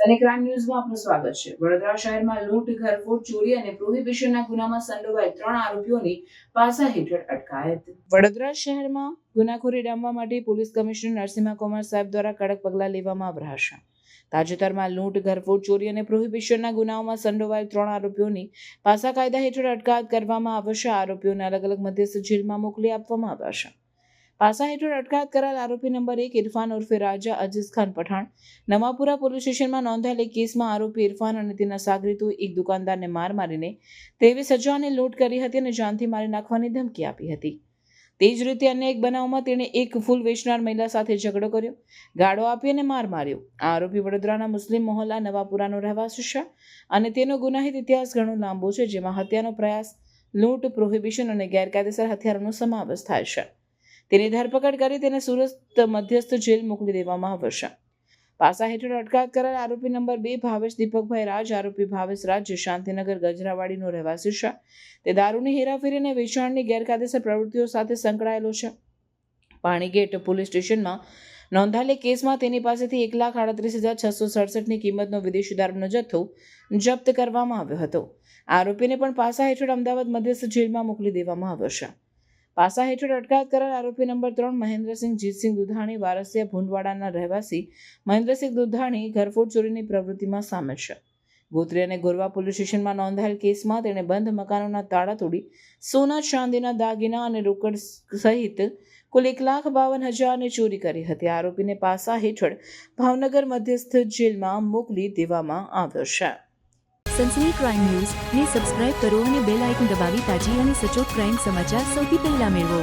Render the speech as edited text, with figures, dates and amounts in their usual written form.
Sunny crime ન્યૂઝમાં આપનું સ્વાગત છે। વડોદરા શહેરમાં લૂંટ, ઘરફોડ, ચોરી અને પ્રોહિબિશનના ગુનામાં સંડોવાયેલ 3 આરોપીઓની પાસા હેઠળ અટકાયત। વડોદરા શહેરમાં ગુનાખોરી ડામવા માટે પોલીસ કમિશનર નરસિંહ કુમાર સાહેબ દ્વારા કડક પગલાં લેવામાં આવ્યા છે। તાજેતરમાં લૂંટ, ઘરફોડ, ચોરી અને પ્રોહિબિશનના ગુનાઓમાં સંડોવાયેલ 3 આરોપીઓની પાસા કાયદા હેઠળ અટકાયત કરવામાં આવશે। આરોપીઓને અલગ અલગ મધ્યસ્થ જેલમાં મોકલી આપવામાં આવ્યા છે। પાસા હેઠળ અટકાયત કરાયેલ આરોપી નંબર 1 ઇરફાન ઉર્ફે રાજા અજીઝ ખાન પઠાણ નવાપુરા પોલીસ સ્ટેશનમાં નોંધાયેલ એક કેસમાં આરોપી ઇરફાન અને તેના સાગરીતો એક દુકાનદારને માર મારીને 23,000ની લૂંટ કરી હતી અને જાનથી મારી નાખવાની ધમકી આપી હતી। તે જ રીતે અન્ય એક બનાવમાં તેણે એક ફૂલ વેચનાર મહિલા સાથે ઝઘડો કર્યો, ગાળો આપી અને માર માર્યો। આ આરોપી વડોદરાના મુસ્લિમ મોહલ્લા નવાપુરાનો રહેવાસી છે અને તેનો ગુનાહિત ઇતિહાસ ઘણો લાંબો છે, જેમાં હત્યાનો પ્રયાસ, લૂંટ, પ્રોહિબિશન અને ગેરકાયદેસર હથિયારોનો સમાવેશ થાય છે। તેની ધરપકડ કરી તેને સુરત મધ્યસ્થ જેલ મોકલી દેવામાં આવશે। પાસા હેઠળ અટકાયત કરાયેલ આરોપી નંબર 2 ભાવેશ દીપકભાઈ રાજ, આરોપી ભાવેશ રાજ જે શાંતિનગર ગજરાવાડીનો રહેવાસી છે, તે દારૂની હેરાફેરી અને વેચાણની ગેરકાયદેસર પ્રવૃત્તિઓ સાથે સંકળાયેલો છે। પાણીગેટ પોલીસ સ્ટેશનમાં નોંધાયેલ કેસમાં તેની પાસેથી 1,38,667ની કિંમતનો વિદેશી દારૂનો જથ્થો જપ્ત કરવામાં આવ્યો હતો। આરોપીને પણ પાસા હેઠળ અમદાવાદ મધ્યસ્થ જેલમાં મોકલી દેવામાં આવ્યો છે। પાસા હેઠળ અટકાયત કરાયેલ આરોપી નંબર 3 મહેન્દ્રસિંહ જીતસિંહ દુધાણી વારસિયા ભુંડવાડાના રહેવાસી મહેન્દ્રસિંહ દુધાણી ઘરફોડ ચોરીની પ્રવૃત્તિમાં સામેલ છે। ગોત્રી અને ગોરવા પોલીસ સ્ટેશનમાં નોંધાયેલ કેસમાં તેણે બંધ મકાનોના તાળા તોડી સોના, ચાંદીના દાગીના અને રોકડ સહિત કુલ 1,52,000ની ચોરી કરી હતી। આરોપીને પાસા હેઠળ ભાવનગર મધ્યસ્થ જેલમાં મોકલી દેવામાં આવ્યો છે। સનસની ક્રાઇમ ન્યૂઝ ને સબસ્ક્રાઇબ કરો અને બેલ આઇકન દબાવી તાજી અને સચોટ ક્રાઇમ સમાચાર સૌથી પહેલા મેળવો।